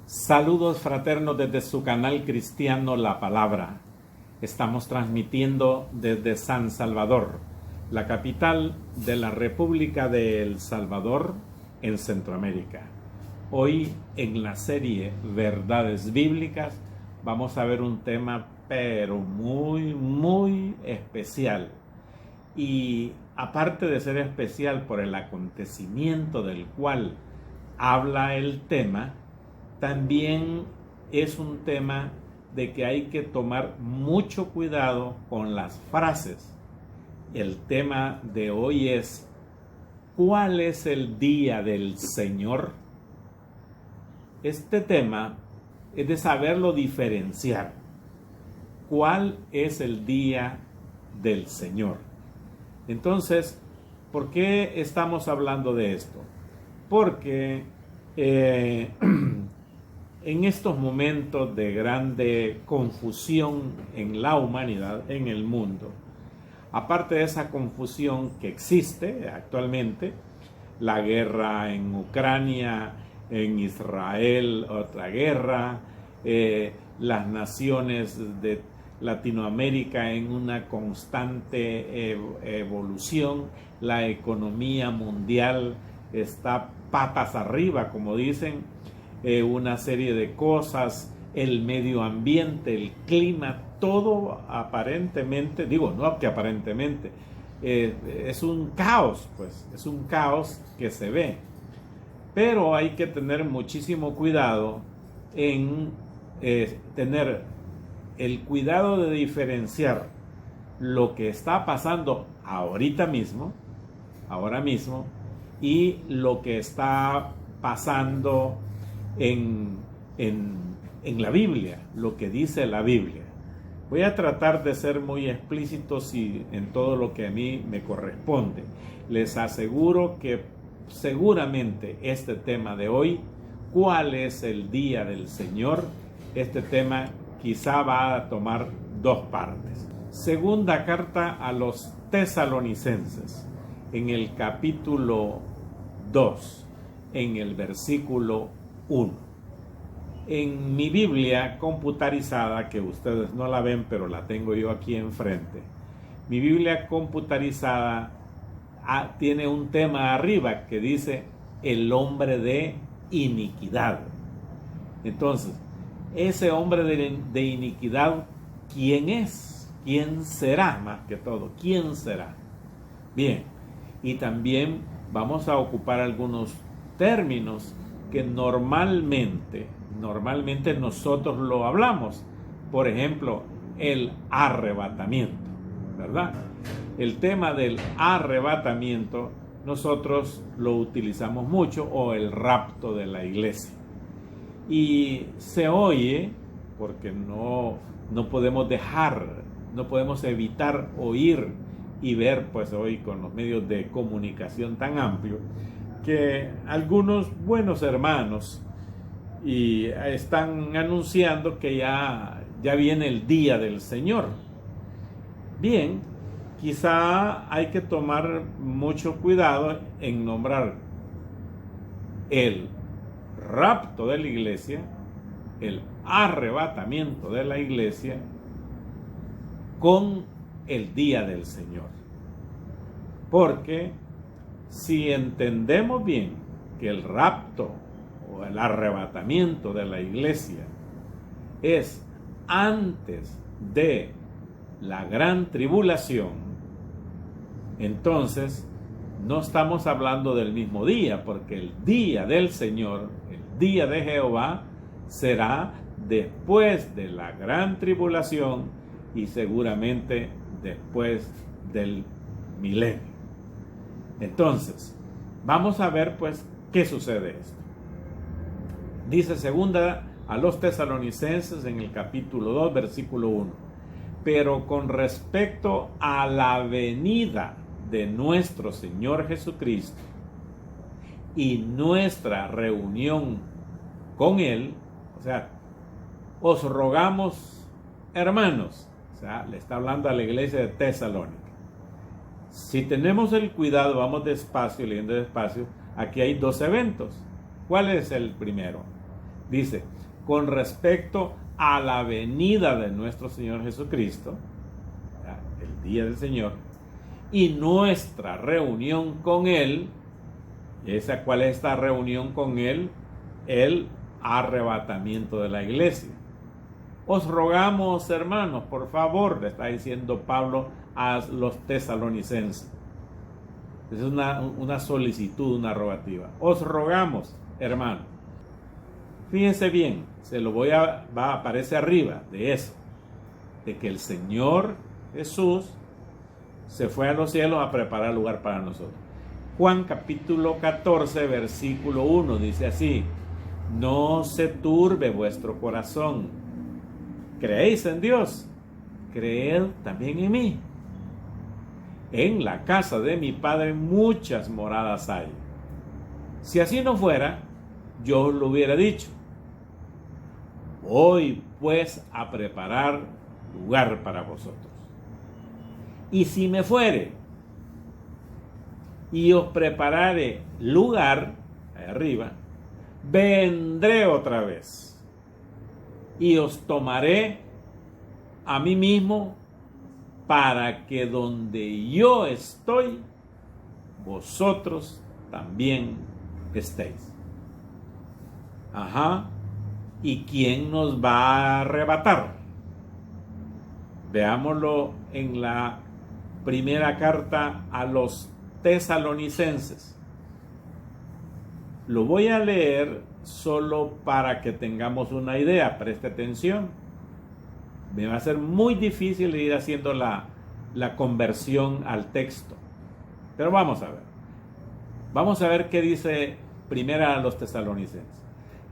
Saludos fraternos desde su canal cristiano La Palabra. Estamos transmitiendo desde San Salvador, la capital de la República de El Salvador en Centroamérica. Hoy en la serie Verdades Bíblicas vamos a ver un tema pero muy especial. Y aparte de ser especial por el acontecimiento del cual habla el tema, también es un tema de que hay que tomar mucho cuidado con las frases. El tema de hoy es: ¿cuál es el día del Señor? Este tema es de saberlo diferenciar. ¿Cuál es el día del Señor? Entonces, ¿por qué estamos hablando de esto? Porque en estos momentos de grande confusión en la humanidad, en el mundo, aparte de esa confusión que existe actualmente, la guerra en Ucrania, en Israel, otra guerra, las naciones de Latinoamérica en una constante evolución, la economía mundial está patas arriba, como dicen, una serie de cosas, el medio ambiente, el clima, todo aparentemente, digo, no que aparentemente, es un caos, pues, es un caos que se ve. Pero hay que tener muchísimo cuidado en tener el cuidado de diferenciar lo que está pasando ahora mismo, y lo que está pasando en la Biblia, lo que dice la Biblia. Voy a tratar de ser muy explícito en todo lo que a mí me corresponde. Les aseguro que seguramente este tema de hoy, ¿cuál es el día del Señor? Este tema quizá va a tomar dos partes. Segunda carta a los Tesalonicenses, en el capítulo 2, en el versículo 1. En mi Biblia computarizada, que ustedes no la ven, pero la tengo yo aquí enfrente, mi Biblia computarizada tiene un tema arriba que dice el hombre de iniquidad. Entonces, ese hombre de iniquidad, ¿quién es? ¿Quién será? Más que todo, ¿quién será? Bien, y también vamos a ocupar algunos términos que normalmente nosotros lo hablamos. Por ejemplo, el arrebatamiento, ¿verdad? El tema del arrebatamiento nosotros lo utilizamos mucho, o el rapto de la iglesia. Y se oye, porque no podemos evitar oír y ver, pues hoy con los medios de comunicación tan amplios, que algunos buenos hermanos están anunciando que ya viene el día del Señor. Bien, quizá hay que tomar mucho cuidado en nombrar el rapto de la iglesia, el arrebatamiento de la iglesia, con el día del Señor. Porque si entendemos bien que el rapto o el arrebatamiento de la iglesia es antes de la gran tribulación, entonces no estamos hablando del mismo día, porque el día del Señor, el día de Jehová, será después de la gran tribulación y seguramente después del milenio. Entonces, vamos a ver pues qué sucede esto. Dice segunda a los Tesalonicenses en el capítulo 2, versículo 1. Pero con respecto a la venida de nuestro Señor Jesucristo y nuestra reunión con Él, o sea, os rogamos, hermanos, o sea, le está hablando a la iglesia de Tesalónica. Si tenemos el cuidado, vamos despacio, leyendo despacio, aquí hay dos eventos. ¿Cuál es el primero? Dice, con respecto a la venida de nuestro Señor Jesucristo, el día del Señor, y nuestra reunión con Él. ¿Cuál es esta reunión con Él? El arrebatamiento de la iglesia. Os rogamos, hermanos, por favor, le está diciendo Pablo a los tesalonicenses. Es una solicitud, una rogativa. Os rogamos, hermanos. Fíjense bien, aparece arriba de eso, de que el Señor Jesús se fue a los cielos a preparar lugar para nosotros. Juan capítulo 14, versículo 1 dice así: no se turbe vuestro corazón. ¿Creéis en Dios? Creed también en mí. En la casa de mi Padre muchas moradas hay. Si así no fuera, yo os lo hubiera dicho. Voy pues a preparar lugar para vosotros. Y si me fuere y os preparare lugar, ahí arriba, vendré otra vez y os tomaré a mí mismo, para que donde yo estoy, vosotros también estéis. ¿Y quién nos va a arrebatar? Veámoslo en la primera carta a los tesalonicenses. Lo voy a leer solo para que tengamos una idea. Preste atención. Me va a ser muy difícil ir haciendo la conversión al texto. Pero vamos a ver. Vamos a ver qué dice primera a los tesalonicenses.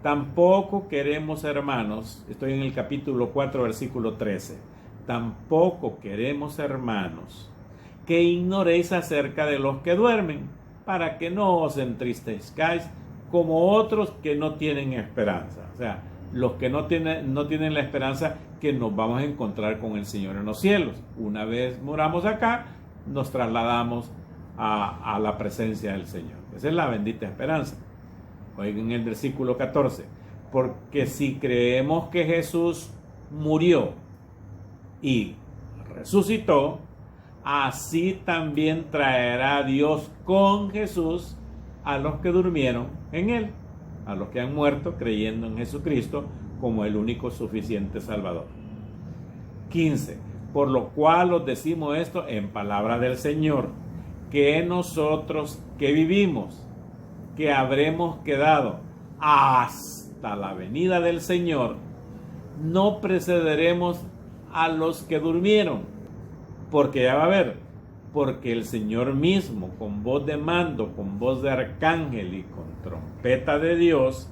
Tampoco queremos, hermanos, estoy en el capítulo 4, versículo 13. Tampoco queremos, hermanos, que ignoréis acerca de los que duermen, para que no os entristezcáis como otros que no tienen esperanza. O sea, los que no tienen la esperanza que nos vamos a encontrar con el Señor en los cielos. Una vez moramos acá, nos trasladamos a la presencia del Señor. Esa es la bendita esperanza. Oigan el versículo 14. Porque si creemos que Jesús murió y resucitó, así también traerá Dios con Jesús a los que durmieron en Él, a los que han muerto creyendo en Jesucristo como el único suficiente Salvador. 15. Por lo cual os decimos esto en palabra del Señor, que nosotros que vivimos, que habremos quedado hasta la venida del Señor, no precederemos a los que durmieron, porque ya va a ver, porque el Señor mismo, con voz de mando, con voz de arcángel y con trompeta de Dios,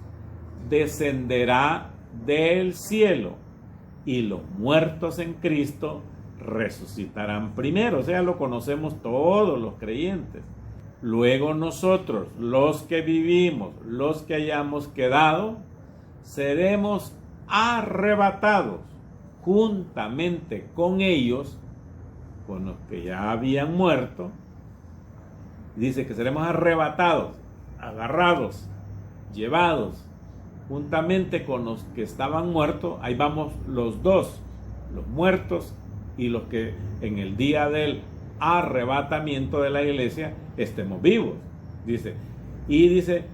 descenderá del cielo, y los muertos en Cristo resucitarán primero. O sea, lo conocemos todos los creyentes. Luego nosotros, los que vivimos, los que hayamos quedado, seremos arrebatados juntamente con ellos, con los que ya habían muerto. Dice que seremos arrebatados, agarrados, llevados juntamente con los que estaban muertos. Ahí vamos los dos, los muertos y los que en el día del arrebatamiento de la iglesia estemos vivos. Dice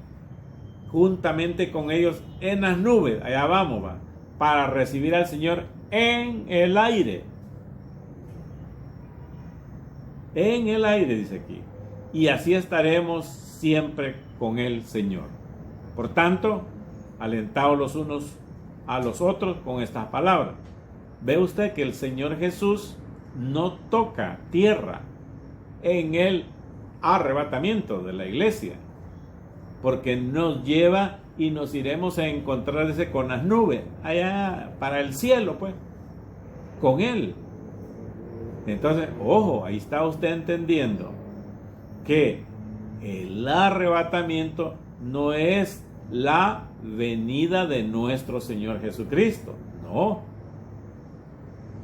juntamente con ellos en las nubes, allá vamos, para recibir al Señor en el aire. En el aire, dice aquí. Y así estaremos siempre con el Señor. Por tanto, alentaos los unos a los otros con estas palabras. Ve usted que el Señor Jesús no toca tierra en el arrebatamiento de la iglesia, porque nos lleva y nos iremos a encontrarse con las nubes allá para el cielo, pues, con Él. Entonces, ojo, ahí está usted entendiendo que el arrebatamiento no es la venida de nuestro Señor Jesucristo, no.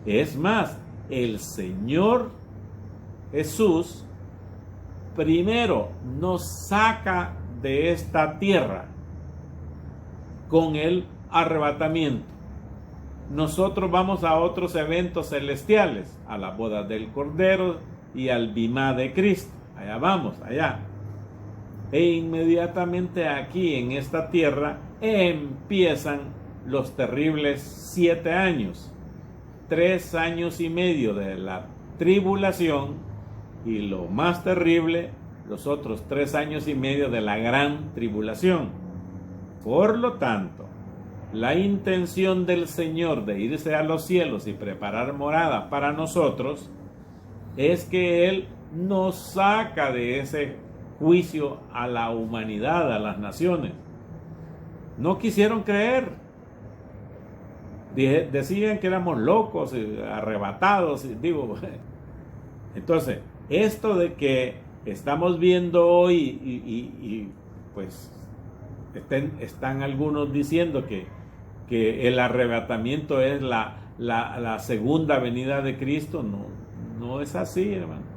Es más, el Señor Jesús primero nos saca de esta tierra con el arrebatamiento. Nosotros vamos a otros eventos celestiales, a la boda del Cordero y al bimá de Cristo. Allá vamos, allá. E inmediatamente aquí en esta tierra empiezan los terribles 7 años. 3 años y medio de la tribulación y lo más terrible, los otros 3 años y medio de la gran tribulación. Por lo tanto, la intención del Señor de irse a los cielos y preparar morada para nosotros es que Él nos saca de ese juicio a la humanidad, a las naciones. No quisieron creer. Decían que éramos locos, arrebatados, digo. Entonces, esto de que estamos viendo hoy y pues están algunos diciendo que el arrebatamiento es la segunda venida de Cristo, no es así, hermano.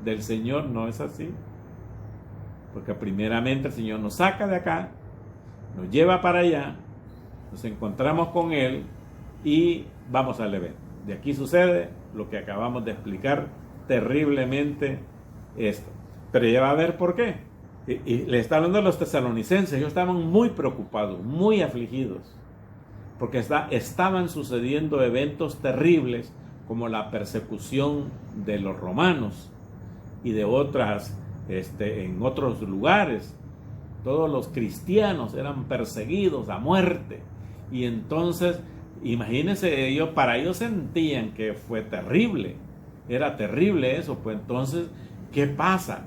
Del Señor no es así. Porque primeramente el Señor nos saca de acá, nos lleva para allá, nos encontramos con Él y vamos al evento. De aquí sucede lo que acabamos de explicar, terriblemente esto. Pero ya va a ver por qué. Y le está hablando a los tesalonicenses. Ellos estaban muy preocupados, muy afligidos, porque estaban sucediendo eventos terribles como la persecución de los romanos y de otras, en otros lugares. Todos los cristianos eran perseguidos a muerte. Y entonces, imagínense, para ellos sentían que fue terrible. Era terrible eso. Pues entonces, ¿qué pasa?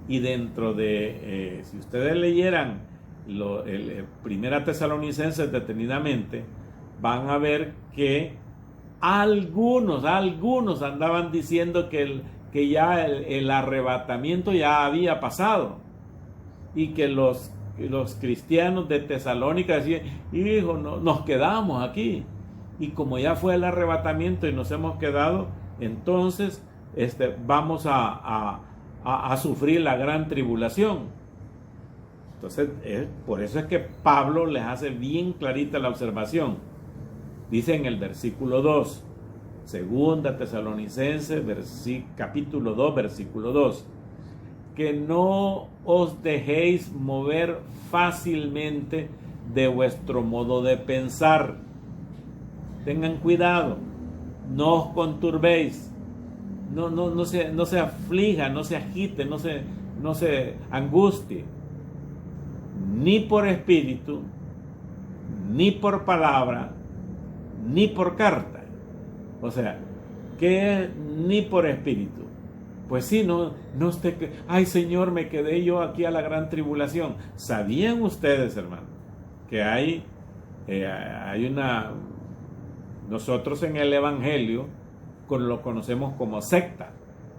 Y dentro de, si ustedes leyeran el Primera Tesalonicenses detenidamente, van a ver que algunos andaban diciendo que ya el arrebatamiento ya había pasado y que los cristianos de Tesalónica decían, hijo, no, nos quedamos aquí, y como ya fue el arrebatamiento y nos hemos quedado, entonces vamos a sufrir la gran tribulación. Entonces, por eso es que Pablo les hace bien clarita la observación. Dice en el versículo 2, Segunda Tesalonicenses, capítulo 2, versículo 2, que no os dejéis mover fácilmente de vuestro modo de pensar. Tengan cuidado, no os conturbéis, no se aflija, no se agite, no se angustie, ni por espíritu, ni por palabra, ni por carta. O sea, ¿qué es ni por espíritu? Pues sí, ay Señor, me quedé yo aquí a la gran tribulación. ¿Sabían ustedes, hermano, que hay nosotros en el Evangelio lo conocemos como secta?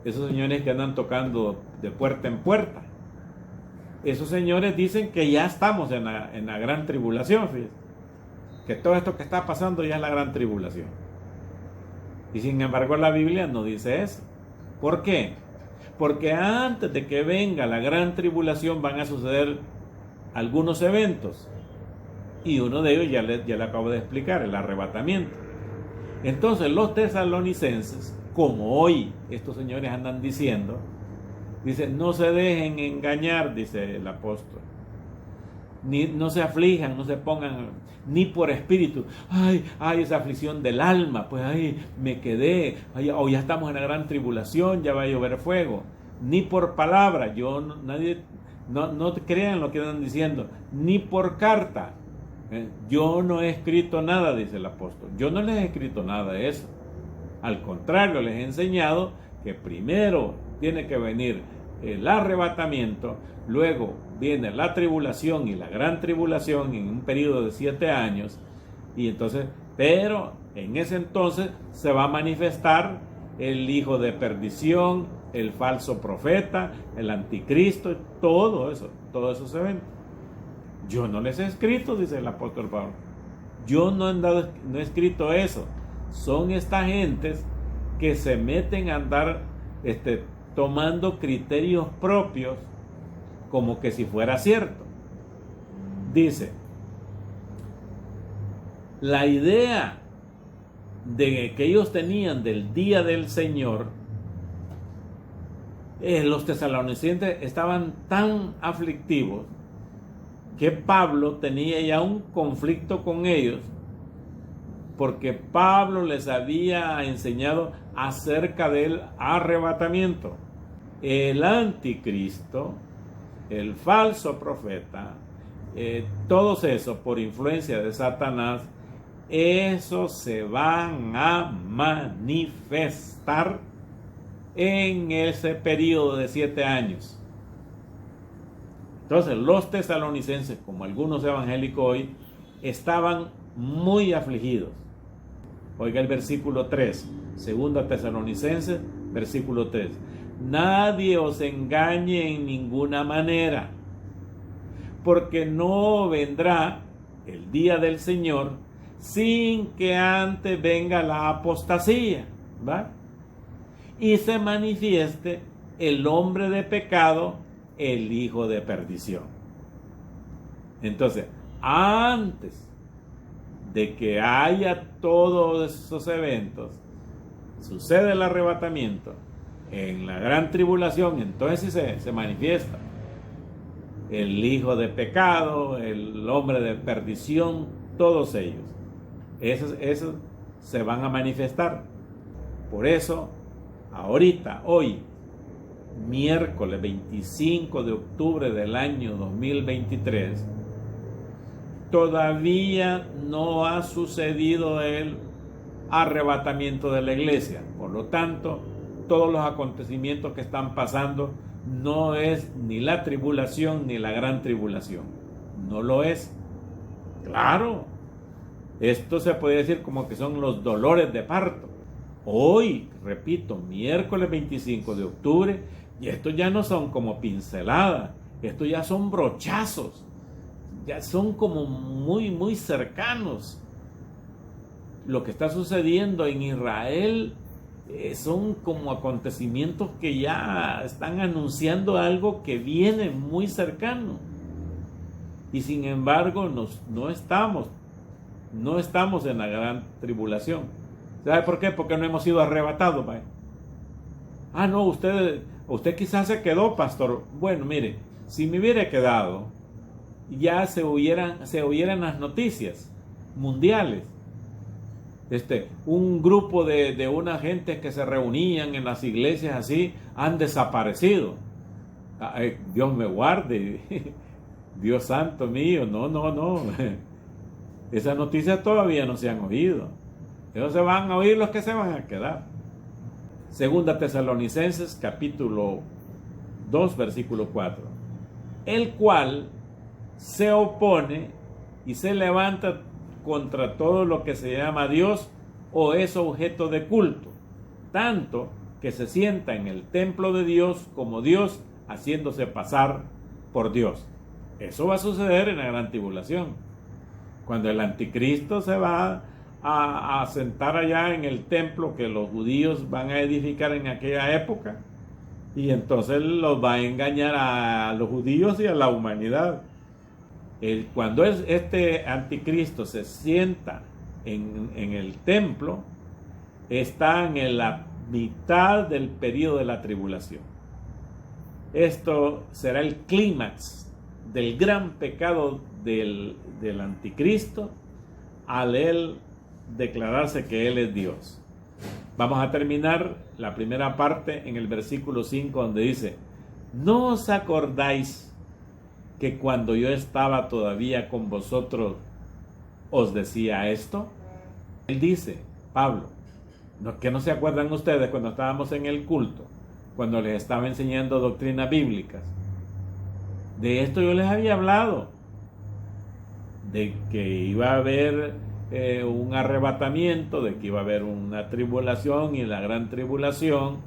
Esos señores que andan tocando de puerta en puerta. Esos señores dicen que ya estamos en la gran tribulación, fíjense. Que todo esto que está pasando ya es la gran tribulación. Y sin embargo la Biblia no dice eso. ¿Por qué? Porque antes de que venga la gran tribulación van a suceder algunos eventos. Y uno de ellos ya le acabo de explicar, el arrebatamiento. Entonces los tesalonicenses, como hoy estos señores andan diciendo, dicen, no se dejen engañar, dice el apóstol. No se aflijan, no se pongan ni por espíritu. Ay, esa aflicción del alma, pues me quedé, o ya estamos en la gran tribulación, ya va a llover fuego. Ni por palabra, no crean lo que andan diciendo, ni por carta. Yo no he escrito nada, dice el apóstol. Yo no les he escrito nada de eso. Al contrario, les he enseñado que primero tiene que venir el arrebatamiento, luego viene la tribulación y la gran tribulación en un periodo de 7 años, y entonces, pero en ese entonces se va a manifestar el hijo de perdición, el falso profeta, el anticristo, todos esos eventos. Yo no les he escrito, dice el apóstol Pablo. Yo no he escrito eso. Son estas gentes que se meten a andar tomando criterios propios como que si fuera cierto. Dice, La idea que ellos tenían del día del Señor, los tesalonicenses estaban tan aflictivos que Pablo tenía ya un conflicto con ellos, porque Pablo les había enseñado acerca del arrebatamiento. El anticristo, el falso profeta, todos esos por influencia de Satanás, esos se van a manifestar en ese periodo de 7 años. Entonces los tesalonicenses, como algunos evangélicos hoy, estaban muy afligidos. Oiga el versículo 3, 2 Tesalonicenses, versículo 3. Nadie os engañe en ninguna manera, porque no vendrá el día del Señor sin que antes venga la apostasía, ¿va? Y se manifieste el hombre de pecado, el hijo de perdición. Entonces, antes de que haya todos esos eventos, sucede el arrebatamiento, en la gran tribulación, entonces se manifiesta el hijo de pecado, el hombre de perdición, todos ellos. Esos se van a manifestar. Por eso, ahorita, hoy, miércoles 25 de octubre del año 2023, todavía no ha sucedido el arrebatamiento de la iglesia. Por lo tanto, todos los acontecimientos que están pasando no es ni la tribulación ni la gran tribulación. No lo es. Claro, esto se puede decir como que son los dolores de parto. Hoy, repito, miércoles 25 de octubre, y estos ya no son como pinceladas, estos ya son brochazos, ya son como muy, muy cercanos. Lo que está sucediendo en Israel son como acontecimientos que ya están anunciando algo que viene muy cercano. Y sin embargo, no estamos en la gran tribulación. ¿Sabe por qué? Porque no hemos sido arrebatados. ¿Vale? Ah, no, usted quizás se quedó, pastor. Bueno, mire, si me hubiera quedado, ya se oyeran las noticias mundiales. Un grupo de una gente que se reunían en las iglesias así, han desaparecido. Ay, Dios me guarde. Dios santo mío, no. Esas noticias todavía no se han oído. Ellos se van a oír los que se van a quedar. 2 Tesalonicenses capítulo 2 versículo 4. El cual se opone y se levanta contra todo lo que se llama Dios o es objeto de culto, tanto que se sienta en el templo de Dios como Dios, haciéndose pasar por Dios. Eso va a suceder en la gran tribulación, cuando el anticristo se va a sentar allá en el templo que los judíos van a edificar en aquella época, y entonces los va a engañar a los judíos y a la humanidad. Cuando este anticristo se sienta en el templo, está en la mitad del periodo de la tribulación. Esto será el clímax del gran pecado del anticristo al él declararse que él es Dios. Vamos a terminar la primera parte en el versículo 5, donde dice: ¿no os acordáis que cuando yo estaba todavía con vosotros os decía esto? Él dice, Pablo, que no se acuerdan ustedes cuando estábamos en el culto, cuando les estaba enseñando doctrinas bíblicas. De esto yo les había hablado, de que iba a haber un arrebatamiento, de que iba a haber una tribulación y la gran tribulación,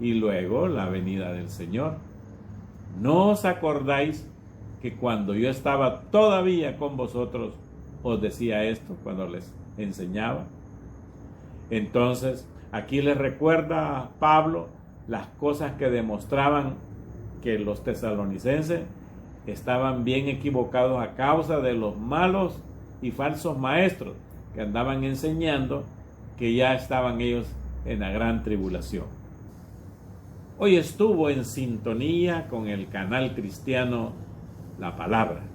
y luego la venida del Señor. ¿No os acordáis que cuando yo estaba todavía con vosotros os decía esto, cuando les enseñaba? Entonces, aquí les recuerda a Pablo las cosas que demostraban que los tesalonicenses estaban bien equivocados a causa de los malos y falsos maestros que andaban enseñando que ya estaban ellos en la gran tribulación. Hoy estuvo en sintonía con el canal cristiano La Palabra.